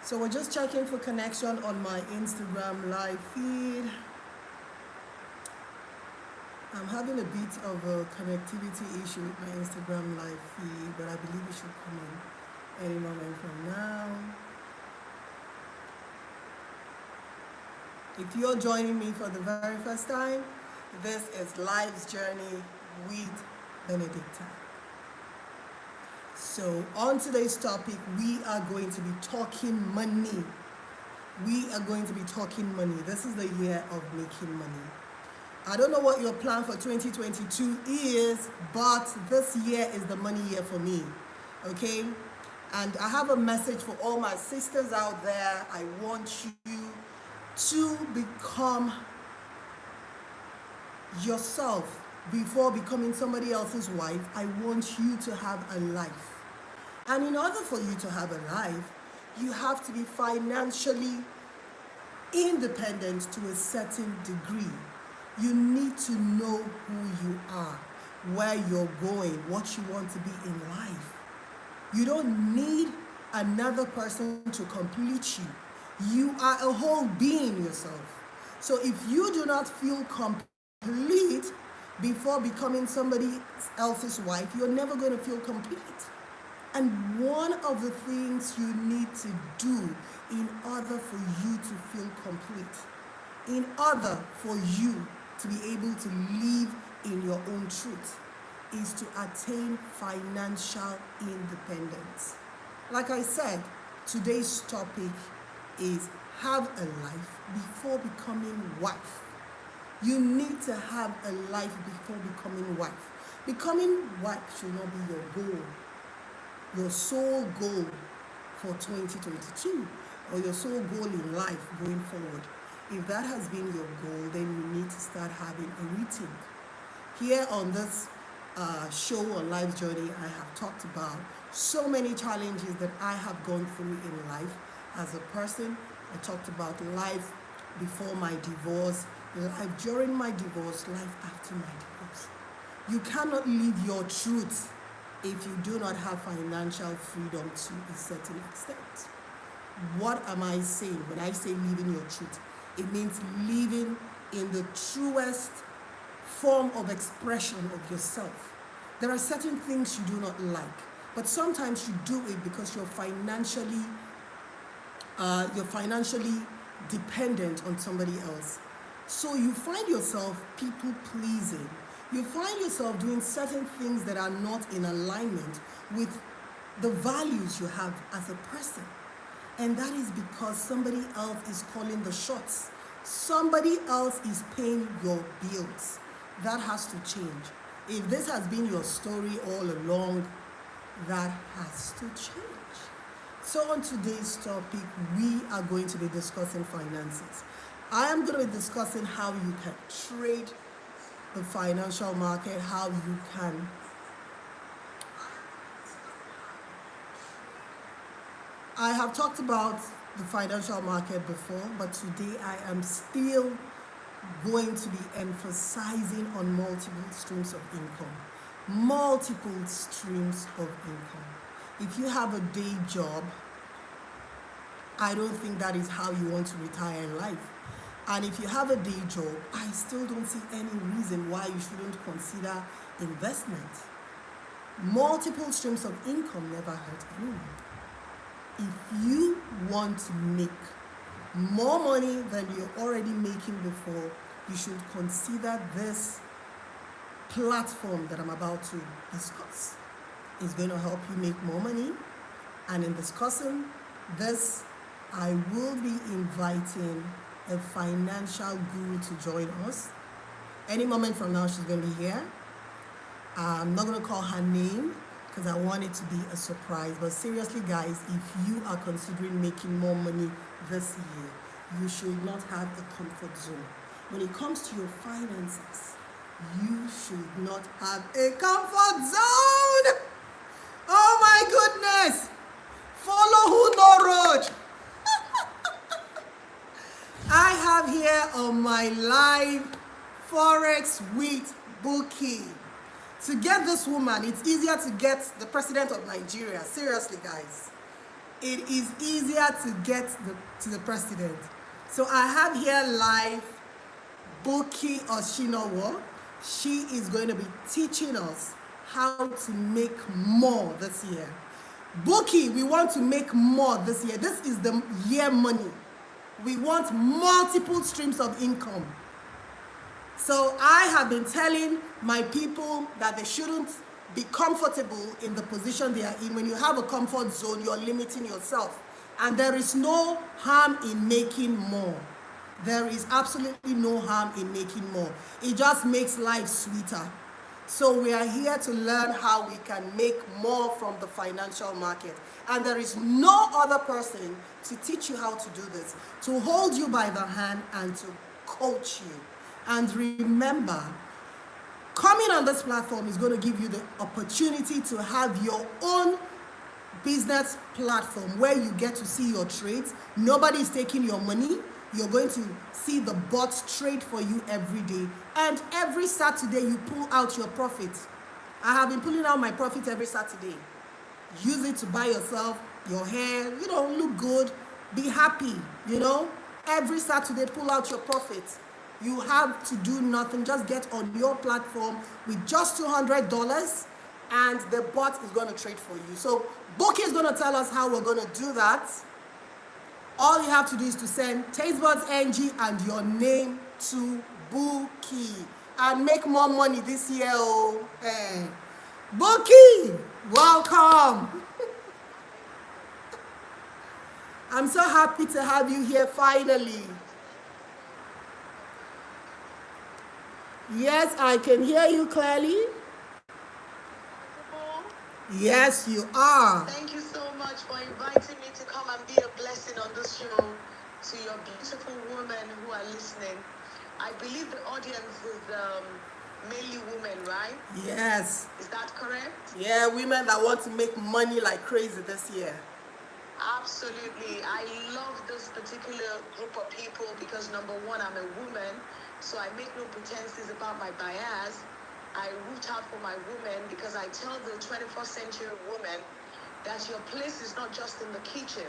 So we're just checking for connection on my Instagram live feed. I'm having a bit of a connectivity issue with my Instagram live feed, but I believe it should come on any moment from now. If you're joining me for the very first time, this is Life's Journey with Benedicta. So on today's topic, we are going to be talking money. We are going to be talking money. This is the year of making money. I don't know what your plan for 2022 is, but this year is the money year for me, okay? And I have a message for all my sisters out there. I want you to become yourself before becoming somebody else's wife. I want you to have a life. And in order for you to have a life, you have to be financially independent to a certain degree. You need to know who you are, where you're going, what you want to be in life. You don't need another person to complete you. You are a whole being yourself. So if you do not feel complete before becoming somebody else's wife, you're never going to feel complete. And one of the things you need to do in order for you to feel complete, in order for you to be able to live in your own truth, is to attain financial independence. Like I said, today's topic is have a life before becoming wife. You need to have a life before becoming wife. Becoming wife should not be your goal, your sole goal for 2022, or your sole goal in life going forward. If that has been your goal, then you need to start having a rethink. Here on this show on Life's Journey, I have talked about so many challenges that I have gone through in life as a person. I talked about life before my divorce, life during my divorce, life after my divorce. You cannot live your truth if you do not have financial freedom to a certain extent. What am I saying when I say living your truth? It means living in the truest form of expression of yourself. There are certain things you do not like, but sometimes you do it because you're financially dependent on somebody else. So you find yourself people pleasing. You find yourself doing certain things that are not in alignment with the values you have as a person. And that is because somebody else is calling the shots. Somebody else is paying your bills. That has to change. If this has been your story all along, that has to change. So on today's topic, we are going to be discussing finances. I am going to be discussing how you can trade the financial market, how you can I have talked about the financial market before, but today I am still going to be emphasizing on multiple streams of income. Multiple streams of income. If you have a day job, I don't think that is how you want to retire in life. And if you have a day job, I still don't see any reason why you shouldn't consider investment. Multiple streams of income never hurt anyone. If you want to make more money than you're already making before, you should consider this platform that I'm about to discuss. It's going to help you make more money. And in discussing this, I will be inviting a financial guru to join us. Any moment from now, she's going to be here. I'm not going to call her name because I want it to be a surprise. But seriously, guys, if you are considering making more money this year, you should not have a comfort zone. When it comes to your finances, you should not have a comfort zone. Oh my goodness. Follow who no road. I have here on my live forex with Bookie. To get this woman, it's easier to get the president of Nigeria. Seriously, guys. it is easier to get to the president. So I have here live Buki Oshinowo. She is going to be teaching us how to make more this year. Buki, we want to make more this year. This is the year money. We want multiple streams of income. So I have been telling my people that they shouldn't be comfortable in the position they are in. When you have a comfort zone, you're limiting yourself. And there is no harm in making more. There is absolutely no harm in making more. It just makes life sweeter. So we are here to learn how we can make more from the financial market. And there is no other person to teach you how to do this, to hold you by the hand and to coach you. And remember, coming on this platform is going to give you the opportunity to have your own business platform where you get to see your trades. Nobody is taking your money. You're going to see the bots trade for you every day. And every Saturday, you pull out your profit. I have been pulling out my profit every Saturday. Use it to buy yourself your hair, look good, be happy, Every Saturday, pull out your profit. You have to do nothing. Just get on your platform with just $200 and the bot is going to trade for you. So Boki is going to tell us how we're going to do that. All you have to do is to send Tastebudzng and your name to Buki and make more money this year. Hey. Buki, welcome. I'm so happy to have you here finally. Yes, I can hear you clearly. Yes, you are. Thank you so much for inviting me to come and be a blessing on this show to your beautiful women who are listening. I believe the audience is mainly women, right? Yes. Is that correct? Yeah, women that want to make money like crazy this year. Absolutely. I love this particular group of people because number one, I'm a woman, so I make no pretenses about my bias. I root out for my women because I tell the 21st century woman that your place is not just in the kitchen.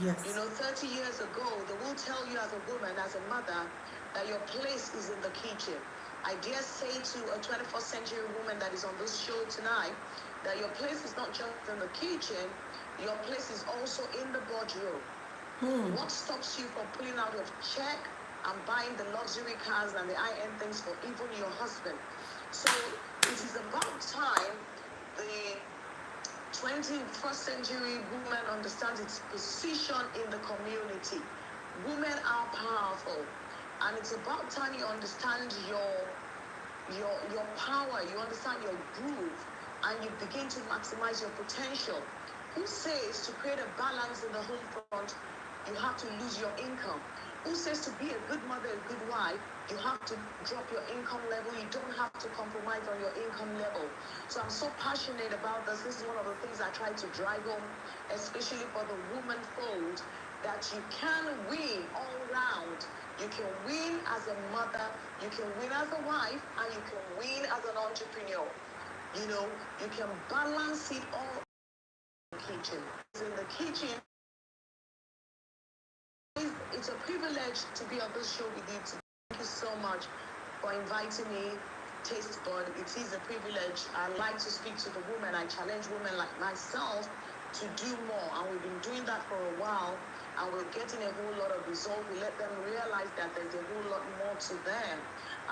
Yes. 30 years ago, they will tell you as a woman, as a mother, that your place is in the kitchen. I dare say to a 21st century woman that is on this show tonight, that your place is not just in the kitchen, your place is also in the boardroom. What stops you from pulling out your check and buying the luxury cars and the high-end things for even your husband? So it is about time the 21st century woman understands its position in the community. Women are powerful, and it's about time you understand your power, you understand your groove, and you begin to maximize your potential. Who says to create a balance in the home front, you have to lose your income? Who says to be a good mother, a good wife, you have to drop your income level? You don't have to compromise on your income level. So I'm so passionate about this. This is one of the things I try to drive home, especially for the woman fold, that you can win all round. You can win as a mother, you can win as a wife, and you can win as an entrepreneur. You can balance it all in the kitchen. In the kitchen, it's a privilege to be on this show with you today. Thank you so much for inviting me, Tastebud. It is a privilege. I like to speak to the women. I challenge women like myself to do more, and we've been doing that for a while, and we're getting a whole lot of results. We let them realize that there's a whole lot more to them,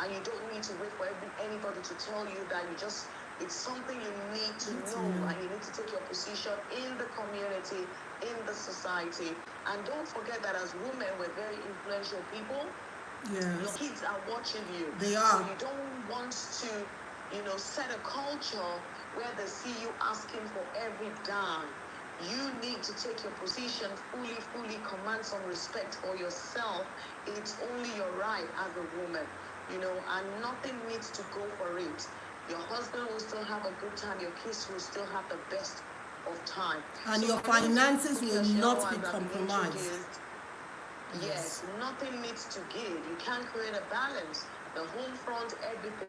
and you don't need to wait for anybody to tell you that. It's something you need to know, and you need to take your position in the community, in the society. And don't forget that as women, we're very influential people. Yes. Your kids are watching you. They are. So you don't want to, set a culture where they see you asking for every dime. You need to take your position fully, command some respect for yourself. It's only your right as a woman, and nothing needs to go for it. Your husband will still have a good time. Your kids will still have the best of time. And your finances will not be compromised. Yes, nothing needs to give. You can't create a balance. The home front, everything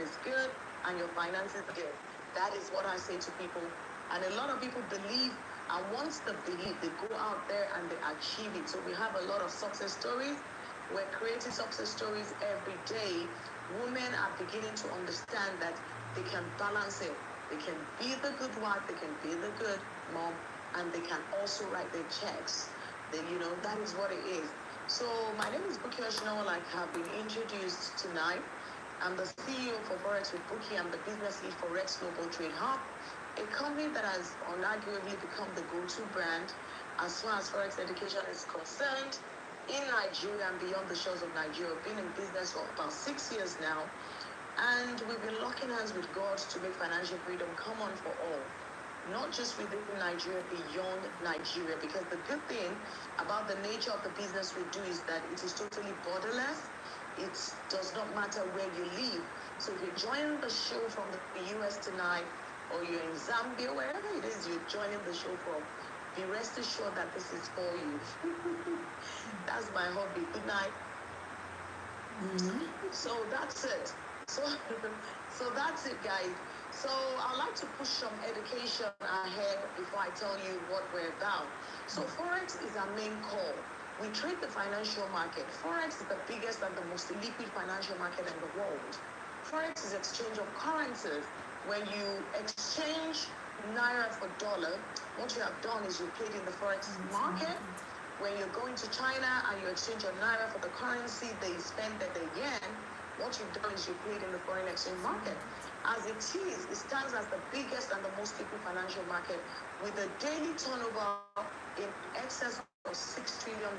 is good, and your finances are good. That is what I say to people. And a lot of people believe And once they believe, they go out there and they achieve it. So we have a lot of success stories. We're creating success stories every day. Women are beginning to understand that they can balance it. They can be the good wife, they can be the good mom, and they can also write their checks. Then, that is what it is. So my name is Buki Oshino, like I've been introduced tonight. I'm the CEO for Forex with Buki. I'm the business lead for Forex Global Trade Hub, a company that has unarguably become the go-to brand as far as Forex education is concerned in Nigeria and beyond the shores of Nigeria. I've been in business for about 6 years now, and we've been locking hands with God to make financial freedom come on for all, not just within Nigeria, beyond Nigeria. Because the good thing about the nature of the business we do is that it is totally borderless. It does not matter where you live. So if you're joining the show from the US tonight, or you're in Zambia, wherever it is you're joining the show from, be rest assured that this is for you. That's my hobby. Good night. So that's it. So, so that's it, guys. So I'd like to push some education ahead before I tell you what we're about. So Forex is our main call. We trade the financial market. Forex is the biggest and the most liquid financial market in the world. Forex is exchange of currencies. When you exchange naira for dollar, what you have done is you played in the Forex market. When you're going to China and you exchange your naira for the currency they spend at the yen, what you've done is you played in the foreign exchange market. As it is, it stands as the biggest and the most liquid financial market with a daily turnover in excess of $6 trillion.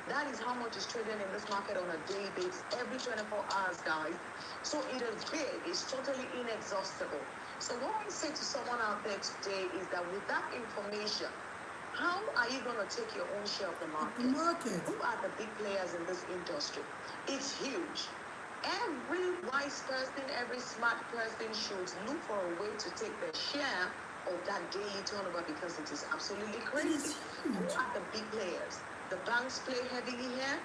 That is how much is traded in this market on a daily basis, every 24 hours, guys. So it is big, it's totally inexhaustible. So what I say to someone out there today is that with that information, how are you going to take your own share of the market? Who are the big players in this industry? It's huge. Every wise person, every smart person should look for a way to take their share of that daily turnover because it is absolutely crazy. Who are the big players? The banks play heavily here.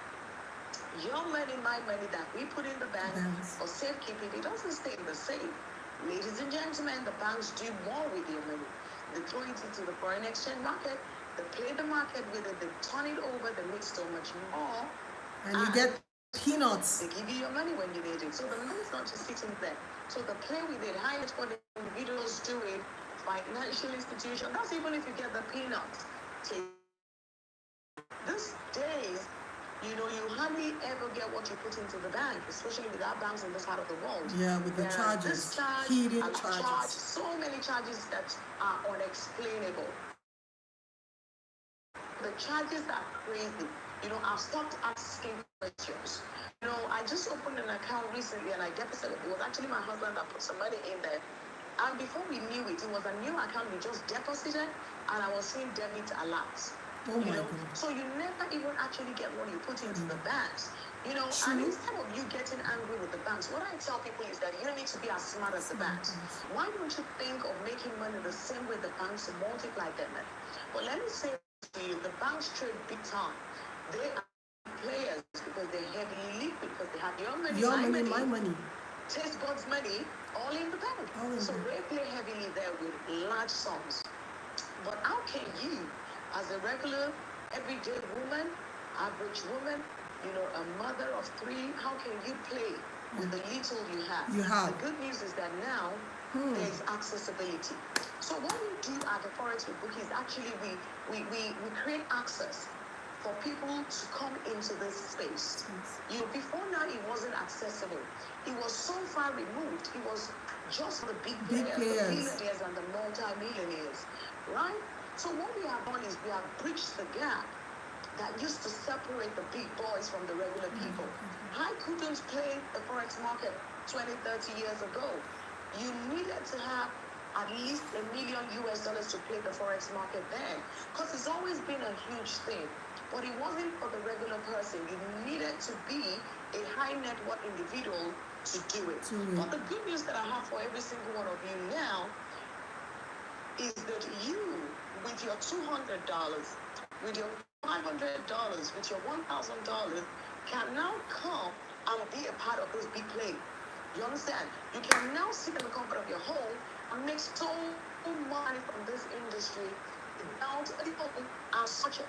Your money, my money that we put in the bank for safekeeping, it doesn't stay in the safe. Ladies and gentlemen, the banks do more with your money. They throw it into the foreign exchange market. They play the market with it. They turn it over. They make so much more. And you get peanuts. They give you your money when you need it. So the money is not just sitting there. So they play with it. High net worth individuals do it. Financial institution. That's even if you get the peanuts. These days, you hardly ever get what you put into the bank, especially with our banks in this part of the world. Yeah, with the charges, hidden charges. So many charges that are unexplainable. The charges are crazy. I've stopped asking questions. I just opened an account recently and I deposited. It was actually my husband that put some money in there. And before we knew it, it was a new account we just deposited and I was seeing debit alerts. Oh my God. So you never even actually get what you put into the banks. And instead of you getting angry with the banks, what I tell people is that you need to be as smart as the banks. Why don't you think of making money the same way the banks multiply their money? But let me say to you, the banks trade big time. They are players because they're heavily liquid, because they have your money, my money. Tastebudzng money, all in the bank. So they play heavily there with large sums. But how can you, as a regular, everyday woman, average woman, a mother of 3, how can you play with the little you have? The good news is that now there's accessibility. So what we do at the Forex with Buki is actually we create access for people to come into this space. Before now, it wasn't accessible. It was so far removed. It was just the big players, the billionaires and the multi-millionaires, right? So what we have done is we have bridged the gap that used to separate the big boys from the regular people. I couldn't play the Forex market 20, 30 years ago. You needed to have at least $1 million to play the Forex market then, because it's always been a huge thing. But it wasn't for the regular person. You needed to be a high net worth individual to do it. But the good news that I have for every single one of you now is that you, with your $200, with your $500, with your $1,000, can now come and be a part of this big play. You understand? You can now sit in the comfort of your home and make so much money from this industry Without people are such a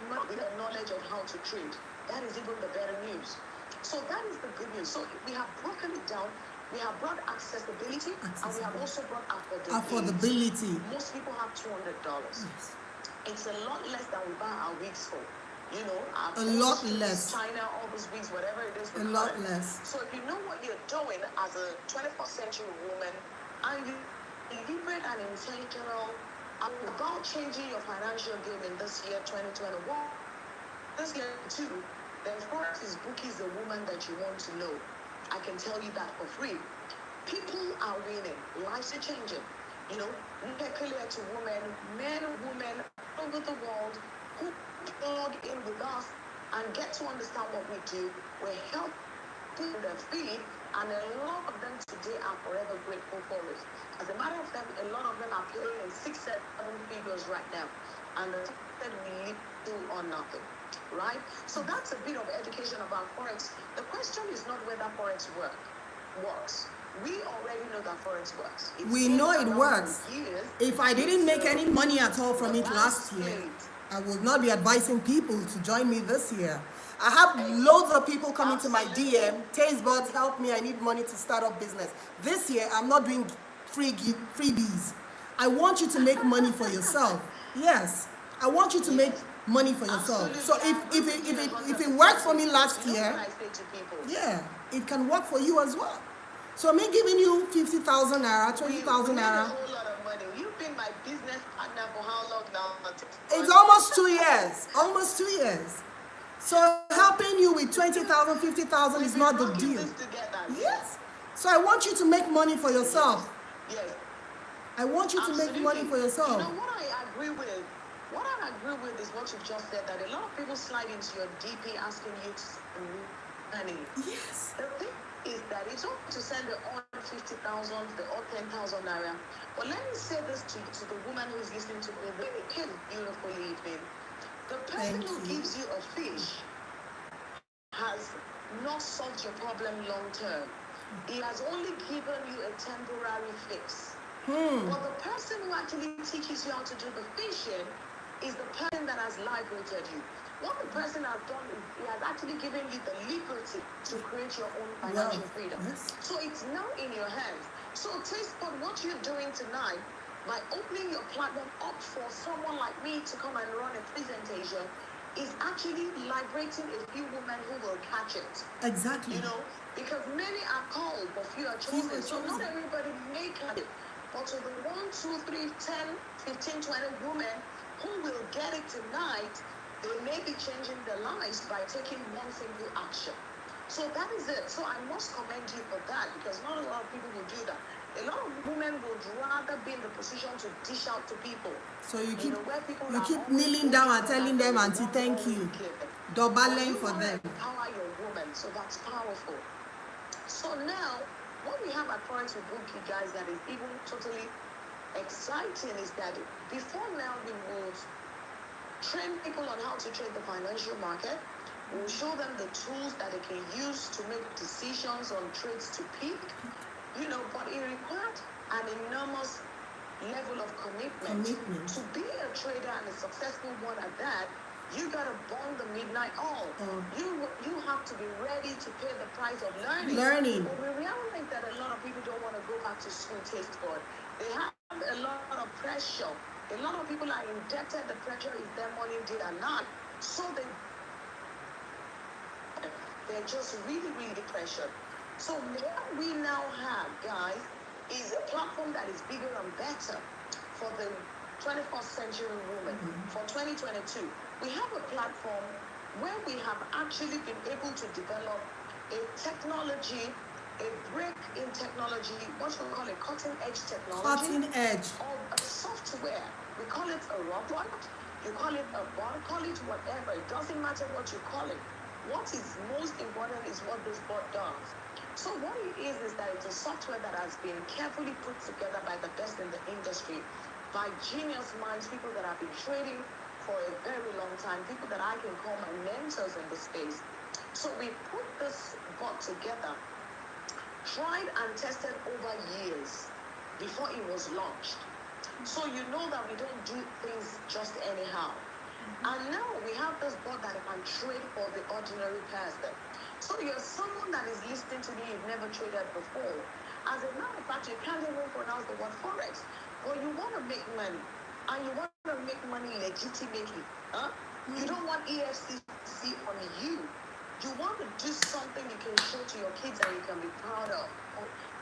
knowledge of how to trade. That is even the better news. So that is the good news. So we have broken it down. We have brought accessibility, and we have also brought affordability. Most people have $200. Yes. It's a lot less than we buy our wigs for. You know, our A lot less. China, all those wigs, whatever it is. A lot less. So if you know what you're doing as a 21st century woman, and you deliberate and intentional about changing your financial game in this year 2021, this year too, then forex is bookies the woman that you want to know. I can tell you that for free. People are winning. Lives are changing. You know, peculiar to women, men, women all over the world who plug in with us and get to understand what we do. We're helping their feed, and a lot of them today are forever grateful for it. As a matter of fact, a lot of them are playing in 6, 7 figures right now, and the that we live do or nothing. Right? So that's a bit of education about forex. The question is not whether forex works. We already know that forex works. We know it works. If I didn't make any money at all from it last year, I would not be advising people to join me this year. I have loads of people coming to my DM, Tastebudzng, help me, I need money to start up business. This year, I'm not doing freebies. I want you to make money for yourself. Yes, I want you to make money for yourself. So if it worked for me last year, yeah, it can work for you as well. So me giving you 50,000 naira, 20,000 naira. A whole lot of money. You've been my business partner for how long now? It's almost 2 years. Almost 2 years. So helping you with 20,000, 50,000 is not the deal. Yes. So I want you to make money for yourself. Yes. I want you to make money for yourself. You know what I agree with? What I agree with is what you just said, that a lot of people slide into your DP asking you to send money. Yes. The thing is that it's okay to send the odd 50,000, the odd 10,000 naira. But let me say this to the woman who is listening to me. The beautiful evening. The person who gives you a fish has not solved your problem long term. He has only given you a temporary fix. But the person who actually teaches you how to do the fishing is the person that has liberated you. What the person has done is he has actually given you the liberty to create your own financial freedom. Yes. So it's now in your hands. So Tastebudzng, what you're doing tonight, by opening your platform up for someone like me to come and run a presentation, is actually liberating a few women who will catch it. Exactly. You know, because many are called, but few are chosen. So not everybody may catch it. But to the 1, 2, 3, 10, 15, 20 women who will get it tonight, they may be changing their lives by taking one single action. So that is it. So I must commend you for that, because not a lot of people will do that. A lot of women would rather be in the position to dish out to people. So you keep keep kneeling down and telling them, Auntie, thank you. Doubling for them. Empower your woman, so that's powerful. So now, what we have at Forex with Book, you guys, that is even totally exciting is that before now we will train people on how to trade the financial market. We'll show them the tools that they can use to make decisions on trades to peak. You know, but it required an enormous level of commitment. To be a trader and a successful one at that, you gotta burn the midnight oil. You have to be ready to pay the price of learning. But we realize that a lot of people don't want to go back to school, Tastebudzng. They have a lot of pressure. A lot of people are indebted. The pressure is their money, day and night. So they're just really, really pressured. So what we now have, guys, is a platform that is bigger and better for the 21st century woman. For 2022, we have a platform where we have actually been able to develop a technology, a break in technology, what we call a cutting edge technology. Cutting edge. Of a software. We call it a robot, you call it a bot, call it whatever. It doesn't matter what you call it. What is most important is what this bot does. So what it is that it's a software that has been carefully put together by the best in the industry, by genius minds, people that have been trading for a very long time, people that I can call my mentors in the space. So we put this bot together, tried and tested over years before it was launched. So you know that we don't do things just anyhow. And now we have this board that can trade for the ordinary person. So you're someone that is listening to me, you've never traded before. As a matter of fact, you can't even pronounce the word forex. But you want to make money. And you want to make money legitimately. Huh? You don't want EFCC on you. You want to do something you can show to your kids and you can be proud of.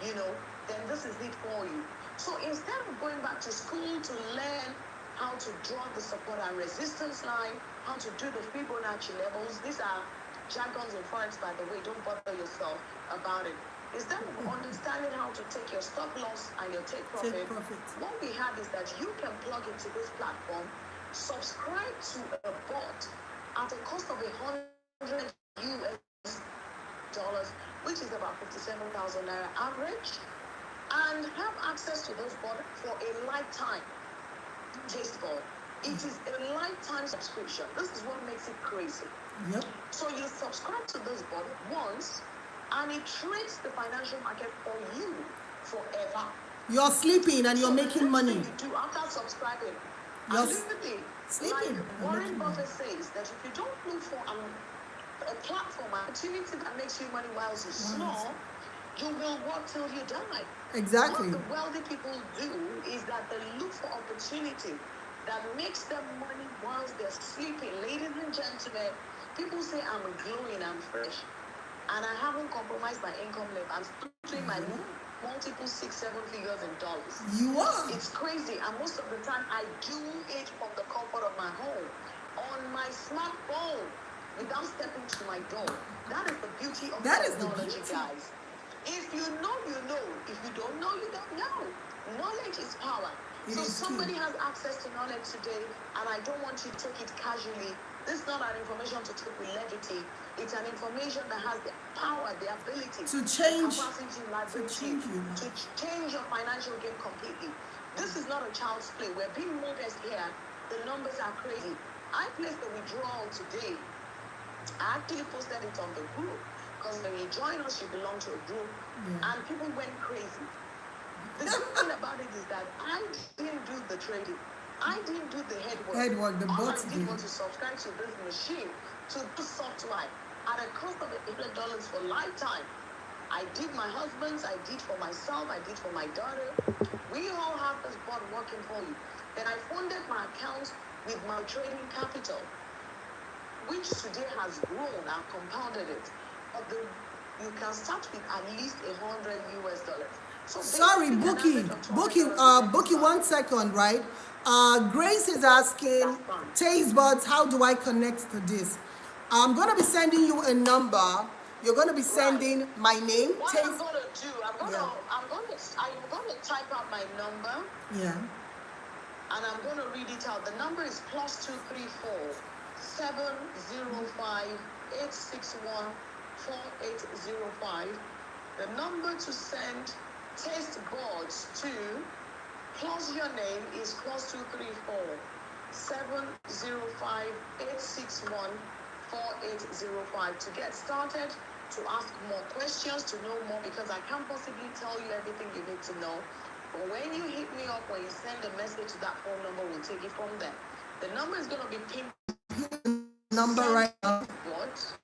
You know, then this is it for you. So instead of going back to school to learn how to draw the support and resistance line, how to do the Fibonacci levels, these are jargons in forex, by the way, don't bother yourself about it. Instead of understanding how to take your stop loss and your take profit, what we have is that you can plug into this platform, subscribe to a bot at a cost of $100 US, which is about 57,000 naira average, and have access to this bot for a lifetime. Taste board. It is a lifetime subscription. This is what makes it crazy. Yep. So you subscribe to this board once, and it trades the financial market for you forever. You're sleeping and you're making money. You do after subscribing. You're sleeping. Like Warren Buffett says that if you don't look for a platform, opportunity that makes you money while you snore, you will work till you die. Exactly. What the wealthy people do is that they look for opportunity that makes them money whilst they're sleeping. Ladies and gentlemen, people say I'm glowing, I'm fresh, and I haven't compromised my income level. I'm still doing my multiple 6-7 figures in dollars. You are. It's crazy, and most of the time I do it from the comfort of my home, on my smartphone, without stepping to my door. That is the beauty of technology, guys. If you know, you know. If you don't know, you don't know. Knowledge is power. So somebody has access to knowledge today, and I don't want you to take it casually. This is not an information to take with levity. It's an information that has the power, the ability to change, to change your financial game completely. This is not a child's play. We're being modest here. The numbers are crazy. I placed the withdrawal today. I actually posted it on the group. Because when you join us, you belong to a group, and people went crazy. The good thing about it is that I didn't do the trading. I didn't do the headwork. All I did was to subscribe to this machine, to this software, at a cost of $800 for lifetime. I did my husband's, I did for myself, I did for my daughter. We all have this bot working for you. Then I funded my account with my trading capital, which today has grown and compounded it. You can start with at least $100 US. So sorry, Bookie, 1 second, right? Grace is asking, Tastebuds, how do I connect to this? I'm going to be sending you a number. You're going to be sending my name. What I'm going to do, I'm going to type out my number. Yeah. And I'm going to read it out. The number is +234 705 861 4805. The number to send Tastebuds to plus your name is +234 705 861 4805 to get started, to ask more questions, to know more, because I can't possibly tell you everything you need to know. But when you hit me up, when you send a message to that phone number, we'll take it from there. The number is going to be pinned. Number right now. What?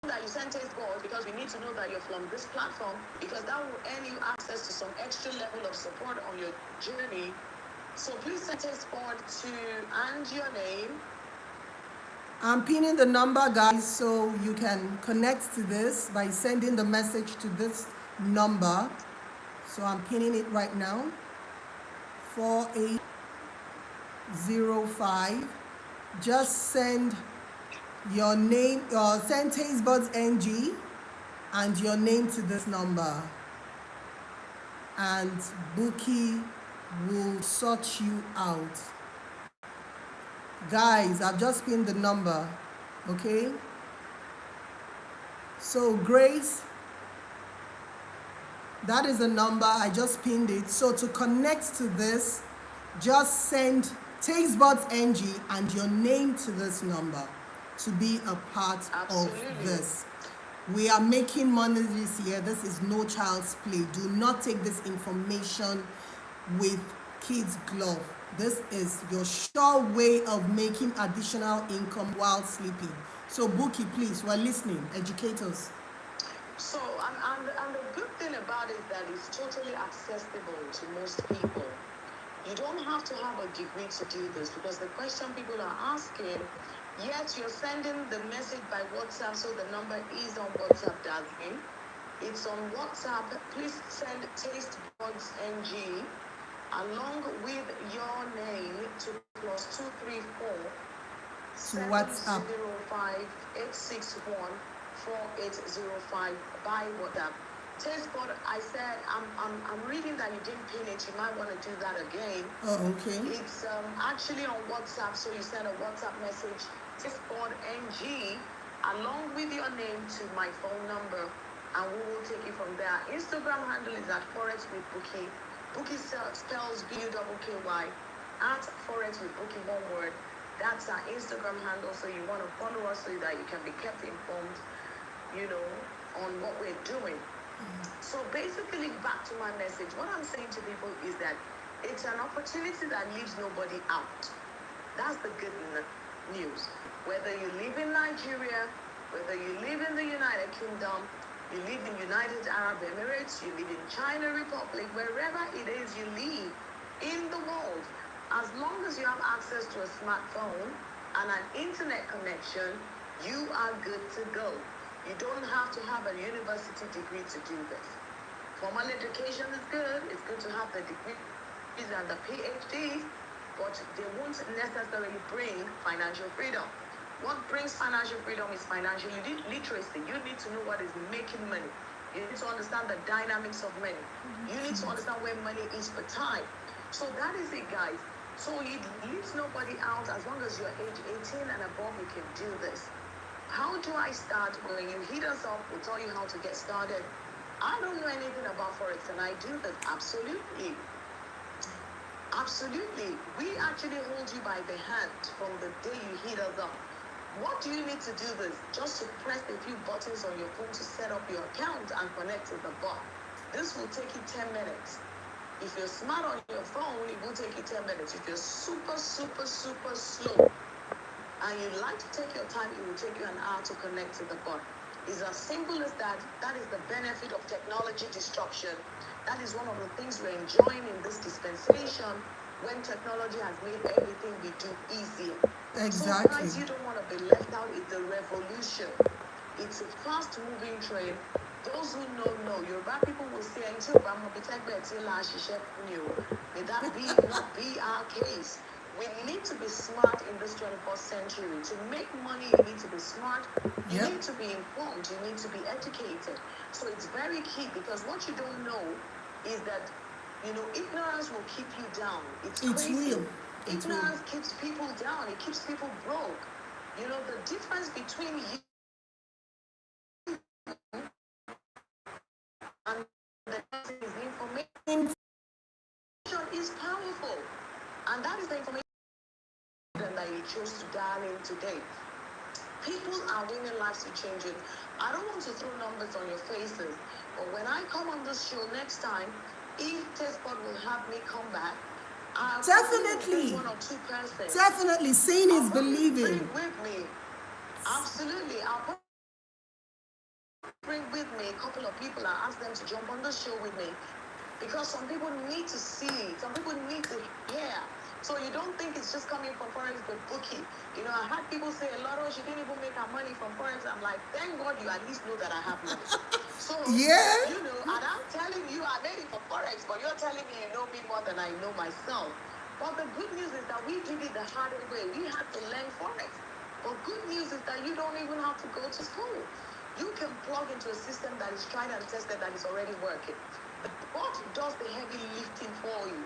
That you send Tastebuds, because we need to know that you're from this platform, because that will earn you access to some extra level of support on your journey. So please send Tastebuds to and your name. I'm pinning the number, guys, so you can connect to this by sending the message to this number. So I'm pinning it right now. 4805. Just send your name, send Tastebudzng and your name to this number, and Bookie will sort you out. Guys, I've just pinned the number, okay? So Grace, that is the number, I just pinned it. So to connect to this, just send Tastebudzng and your name to this number to be a part of this. We are making money this year. This is no child's play. Do not take this information with kids glove. This is your sure way of making additional income while sleeping. So Bookie, please, we're listening. Educate us. So, and the good thing about it is that it's totally accessible to most people. You don't have to have a degree to do this, because the question people are asking, yes, you're sending the message by WhatsApp, so the number is on WhatsApp, Dazzling. It's on WhatsApp. Please send Tastebudzng along with your name to +234 To WhatsApp. 705-861-4805 by WhatsApp. Tastebud, I said I'm reading that you didn't pin it. You might want to do that again. Oh, okay. It's actually on WhatsApp, so you send a WhatsApp message, Tastebudzng, along with your name to my phone number, and we will take it from there. Instagram handle is at forex with Bookie. Bookie spells Bucky at forex with Bookie, one word. That's our Instagram handle, so you want to follow us so that you can be kept informed, on what we're doing. So basically, back to my message, what I'm saying to people is that it's an opportunity that leaves nobody out. That's the good news. Whether you live in Nigeria, whether you live in the United Kingdom, you live in United Arab Emirates, you live in China Republic, wherever it is you live in the world, as long as you have access to a smartphone and an internet connection, you are good to go. You don't have to have a university degree to do this. Formal education is good. It's good to have the degrees and the PhDs, but they won't necessarily bring financial freedom. What brings financial freedom is financial literacy. You need to know what is making money. You need to understand the dynamics of money. You need to understand where money is per time. So that is it, guys. So it leaves nobody out. As long as you're age 18 and above, you can do this. How do I start? When you hit us up, we'll tell you how to get started. I don't know anything about forex, and I do this. Absolutely. Absolutely. We actually hold you by the hand from the day you hit us up. What do you need to do this? Just to press a few buttons on your phone to set up your account and connect to the bot. This will take you 10 minutes. If you're smart on your phone, it will take you 10 minutes. If you're super, super, super slow and you like to take your time, it will take you an hour to connect to the bot. It's as simple as that. That is the benefit of technology disruption. That is one of the things we're enjoying in this dispensation, when technology has made everything we do easier. Exactly. So guys, you don't want to be left out. It's a revolution. It's a fast-moving trade. Those who know, Yoruba people will say, may that not be our case. We need to be smart in this 21st century. To make money, you need to be smart. You need to be informed. You need to be educated. So it's very key, because what you don't know is that, ignorance will keep you down. It's crazy. Real. Ignorance keeps people down. It keeps people broke. The difference between you and the information is powerful. And that is the information that you chose to dial in today. People are winning, lives are changing. I don't want to throw numbers on your faces, but when I come on this show next time, if Tastebud will have me come back, I'll definitely one or two persons. Definitely, seeing is believing. Bring with me. Absolutely. I'll bring with me a couple of people and ask them to jump on the show with me, because some people need to see, some people need to hear. So you don't think it's just coming from forex, but Bookie. I had people say, Loro, she didn't even make her money from forex. I'm like, thank God you at least know that I have money. So, and I'm telling you, I made it from forex, but you're telling me you know me more than I know myself. But the good news is that we did it the harder way. We had to learn forex. But good news is that you don't even have to go to school. You can plug into a system that is tried and tested, that is already working. The bot does the heavy lifting for you.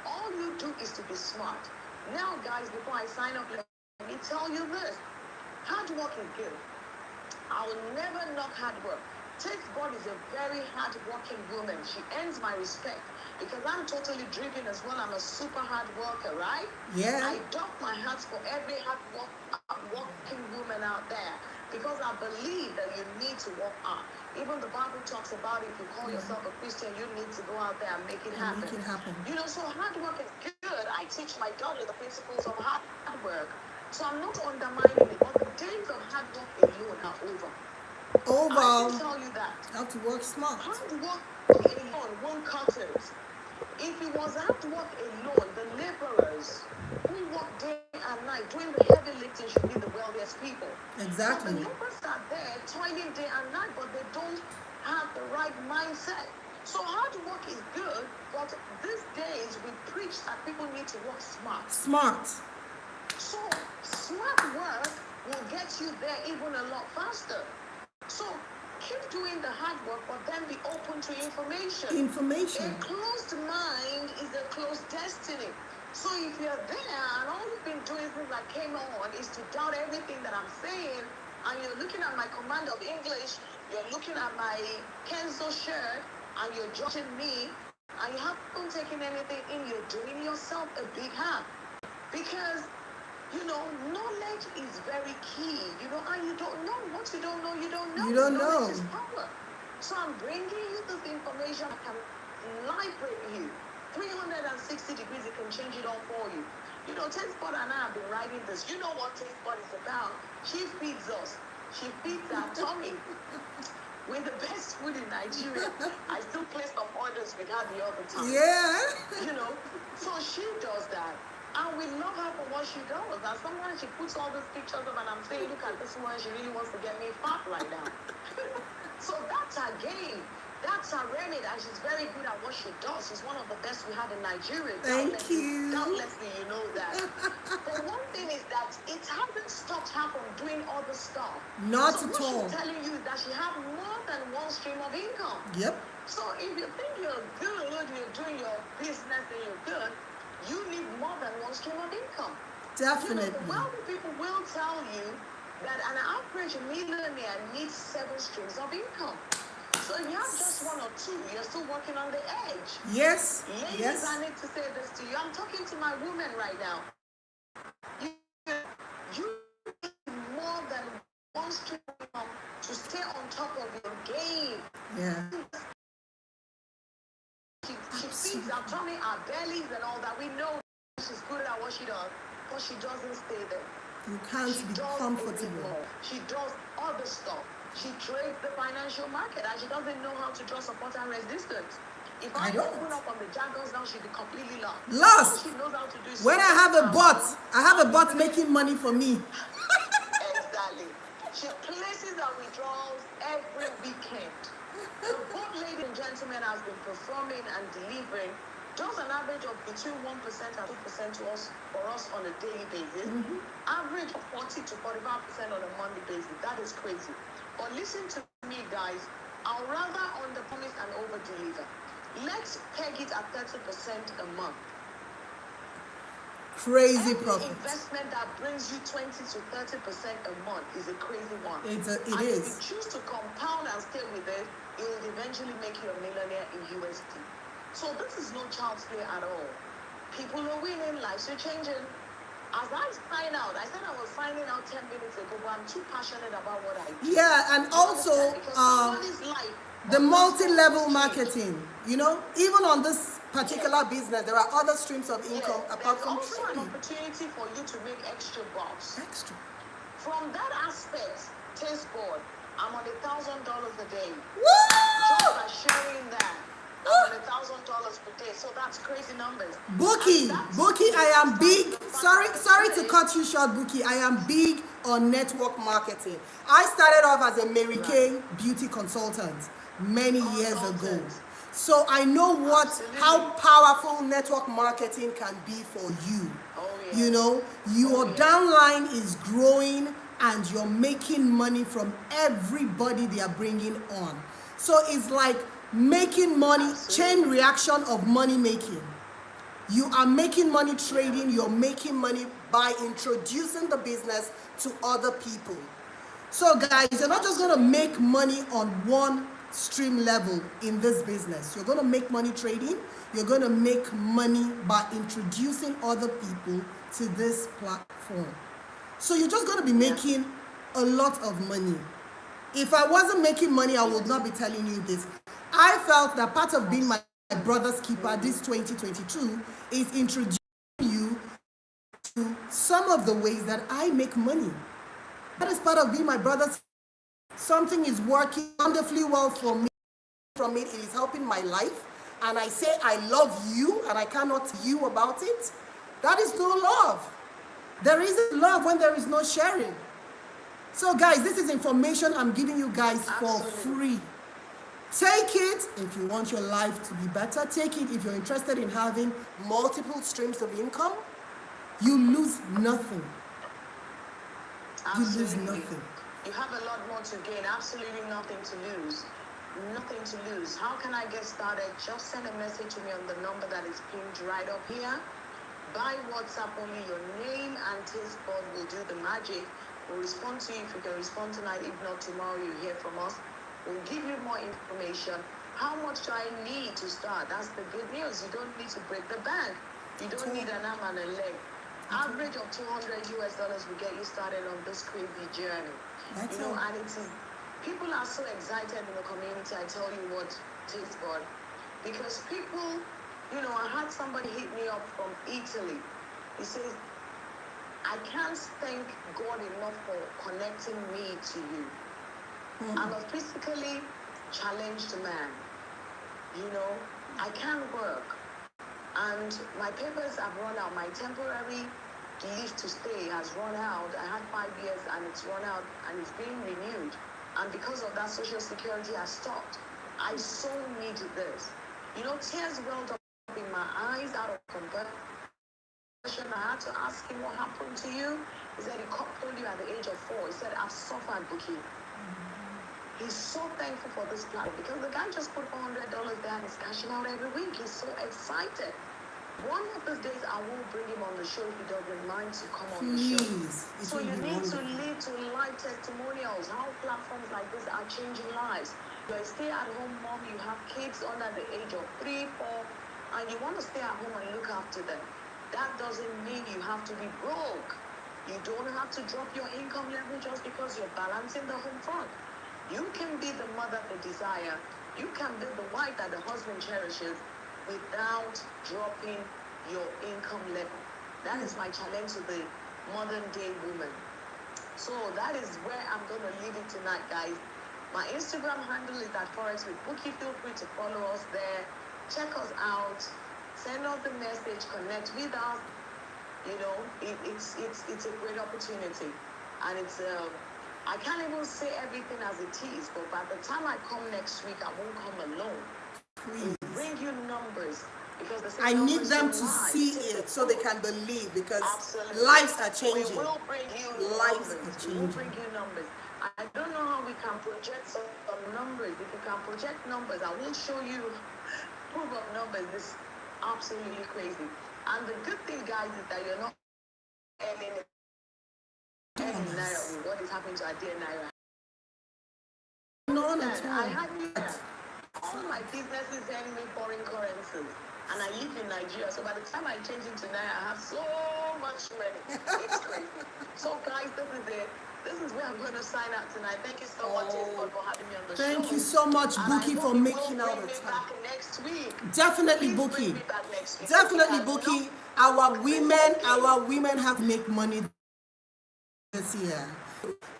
All you do is to be smart. Now, guys, before I sign up, let me tell you this. Hard work is good. I will never knock hard work. Tastebud is a very hard-working woman. She earns my respect because I'm totally driven as well. I'm a super hard worker, right? Yeah. I dock my hat for every hard-working woman out there because I believe that you need to walk out. Even the Bible talks about if you call yourself a Christian, you need to go out there and make it happen. Make it happen. You know, so hard work is good. I teach my daughter the principles of hard work. So I'm not undermining it, but the days of hard work alone are over. I can tell you that. You have to work smart. Hard work alone won't cut it. If it was hard work alone, the laborers who work day and night doing the heavy lifting should be the wealthiest people. Exactly. So the laborers are there toiling day and night, but they don't have the right mindset. So hard work is good, but these days we preach that people need to work smart. Smart. So smart work will get you there even a lot faster. So keep doing the hard work, but then be open to information. Information. A closed mind is a closed destiny. So if you're there and all you've been doing since I came on is to doubt everything that I'm saying, and you're looking at my command of English, you're looking at my Kenzo shirt, and you're judging me, and you haven't taken anything in, you're doing yourself a big harm. Because, you know, knowledge is very key, you know, and you don't know. What you don't know, you don't know. You don't know. Knowledge is power. So I'm bringing you this information that can liberate you. 360 degrees, it can change it all for you. You know, Tastebud and I have been writing this. You know what Tastebud is about. She feeds us. She feeds our tummy. We're the best food in Nigeria. I still place some orders with her the other time. Yeah. You know, so she does that. And we love her for what she does. And sometimes she puts all these pictures up and I'm saying, look at this one, she really wants to get me fat right now. So that's her game. That's her remedy, and she's very good at what she does. She's one of the best we have in Nigeria. Thank you. Doubtlessly, you know that. But one thing is that it hasn't stopped her from doing other stuff. Not so at what all. she's telling you is that she has more than one stream of income. Yep. So if you think you're good, you're doing your business and you're good, you need more than one stream of income. Definitely. You know, wealthy people will tell you that an average millionaire needs 7 streams of income. So if you have just 1 or 2, you're still working on the edge. Yes. Ladies, Yes. I need to say this to you. I'm talking to my women right now. You need more than 1 stream of income to stay on top of your game. Yeah. She feeds our tummy, our bellies, and all that. We know she's good at what she does, but she doesn't stay there. You can't She be does comfortable. more. She does other stuff. She trades the financial market and she doesn't know how to draw support and resistance. If I don't. open up on the jargons now, she'd be completely lost. Lost. She knows how to do When I have a bot, I have a bot making money for me. Exactly. She places her withdrawals every weekend. The boat, ladies and gentlemen, has been performing and delivering does an average of between 1% and 2% to us for us on a daily basis. Average of 40 to 45% on a monthly basis. That is crazy. But listen to me, guys. I'll rather underpromise and overdeliver. Let's peg it at 30% a month. Crazy Every profit. investment that brings you 20 to 30% a month is a crazy one. It and is. if you choose to compound and stay with it, it will eventually make you a millionaire in USD. So this is no child's play at all. People are winning, lives are changing. As I sign out, I said I was signing out 10 minutes ago, but I'm too passionate about what I do. Yeah, and also the multi-level marketing. You know, even on this particular business, there are other streams of income apart from also an trading. opportunity for you to make extra bucks. Extra. From that aspect, Tastebud, I'm on $1,000 a day. Woo! Just by sharing that, I'm on $1,000 per day. So that's crazy numbers. Bookie, I am big. Sorry to cut you short, Bookie. I am big on network marketing. I started off as a Mary Kay beauty consultant many years ago. So I know how powerful network marketing can be for you. Oh, yeah. You know, your downline is growing and you're making money from everybody they are bringing on. So it's like making money, chain reaction of money making. You are making money trading, you're making money by introducing the business to other people. So guys, you're not just going to make money on one stream level in this business. You're going to make money trading, you're going to make money by introducing other people to this platform. So you're just going to be making a lot of money. If I wasn't making money, I would not be telling you this. I felt that part of being my brother's keeper this 2022 is introducing you to some of the ways that I make money. That is part of being my brother's. Something is working wonderfully well for me. From it is helping my life, and I say I love you and I cannot tell you about it. That is no love. There isn't love when there is no sharing. So guys, this is information I'm giving you guys for free. Take it if you want your life to be better. Take it if you're interested in having multiple streams of income. You lose nothing. You lose nothing. You have a lot more to gain, absolutely nothing to lose. Nothing to lose. How can I get started? Just send a message to me on the number that is pinned right up here. By WhatsApp only, your name and Tastebudzng will do the magic. We'll respond to you if you can respond tonight. If not, tomorrow you hear from us. We'll give you more information. How much do I need to start? That's the good news. You don't need to break the bank. You don't need an arm and a leg. Average of $200 will get you started on this crazy journey. That's and it's people are so excited in the community. I tell you what, Tastebudzng, because people, I had somebody hit me up from Italy. He says, I can't thank God enough for connecting me to you. I'm a physically challenged man. I can't work. And my papers have run out. My temporary leave to stay has run out. I had 5 years and it's run out and it's being renewed. And because of that, Social Security has stopped. I so need this. Tears welled up in my eyes out of compassion. I had to ask him what happened to you. He said he told you at the age of 4. He said, I've suffered, Buki. He's so thankful for this platform because the guy just put $400 there and he's cashing out every week. He's so excited. One of these days, I will bring him on the show if he doesn't mind to come on the show. So you need to lead to live testimonials, how platforms like this are changing lives. You're a stay-at-home mom, you have kids under the age of 3, 4, and you want to stay at home and look after them. That doesn't mean you have to be broke. You don't have to drop your income level just because you're balancing the home front. You can be the mother they desire. You can be the wife that the husband cherishes without dropping your income level. That is my challenge to the modern day woman. So that is where I'm going to leave it tonight, guys. My Instagram handle is @forex with Buki. Feel free to follow us there. Check us out. Send us the message. Connect with us. It's a great opportunity, and it's I can't even say everything as it is, but by the time I come next week, I won't come alone. Please. We'll bring you numbers because I need them to see it so they can believe, because lives are changing. We will bring you lives numbers. are changing. We will bring you numbers. I don't know how we can project some numbers. If you can project numbers, I will show you proof of numbers. This is absolutely crazy. And the good thing, guys, is that you're not earning Naira. What is happening to our dear Naira? No, not I had all my businesses earning me foreign currencies, and I live in Nigeria. So by the time I change into Naira, I have so much money. It's crazy. So guys, this is it. This is where I'm going to sign out tonight. Thank you so much, Tastebudzng, for having me on the show. Thank you so much, Buki, for making out the time. Back next week. Definitely, Buki. Definitely, Buki. Our women have to make money this year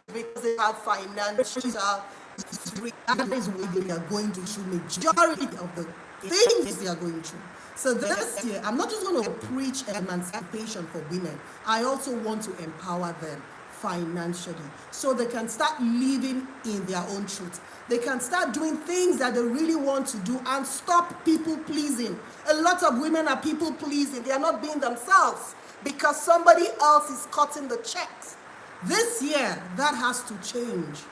because they have financial. That is what they are going to through. Majority of the things they are going through. So this year, I'm not just going to preach emancipation for women. I also want to empower them financially so they can start living in their own truth. They can start doing things that they really want to do and stop people pleasing. A lot of women are people pleasing. They are not being themselves because somebody else is cutting the checks. This year, that has to change.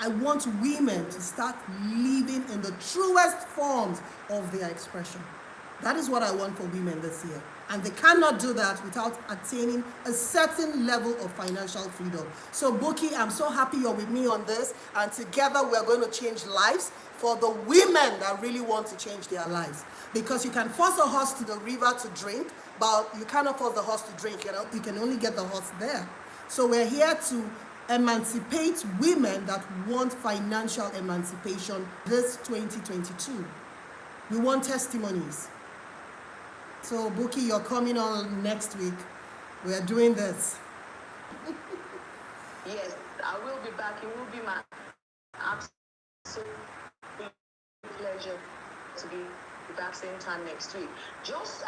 I want women to start living in the truest forms of their expression. That is what I want for women this year. And they cannot do that without attaining a certain level of financial freedom. So Buki, I'm so happy you're with me on this. And together we're going to change lives for the women that really want to change their lives. Because you can force a horse to the river to drink, but you cannot force the horse to drink. You can only get the horse there. So we're here to emancipate women that want financial emancipation this 2022. We want testimonies. So, Buki, you're coming on next week. We are doing this. Yes, I will be back. It will be my absolute pleasure to be back same time next week.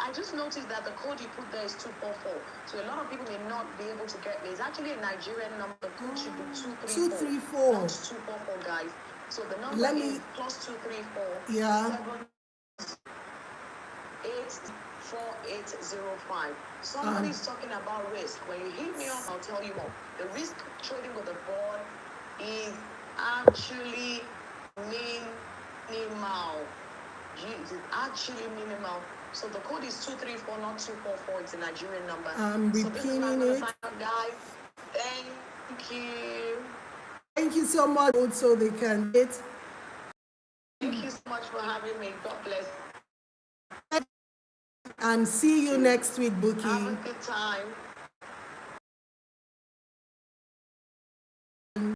I just noticed that the code you put there is 244. So a lot of people may not be able to get me. It's actually a Nigerian number. The code should be 234. 234. Not 244, guys. So the number is plus 234. Yeah. 784805. Somebody's talking about risk. When you hit me up, I'll tell you more. The risk trading with the board is actually minimal. It's actually minimal. So the code is 234, not 244. It's a Nigerian number. I'm repeating it. Sign up, guys. Thank you. Thank you so much. So they can get. Thank you so much for having me. God bless. And see you next week, Buki. Have a good time.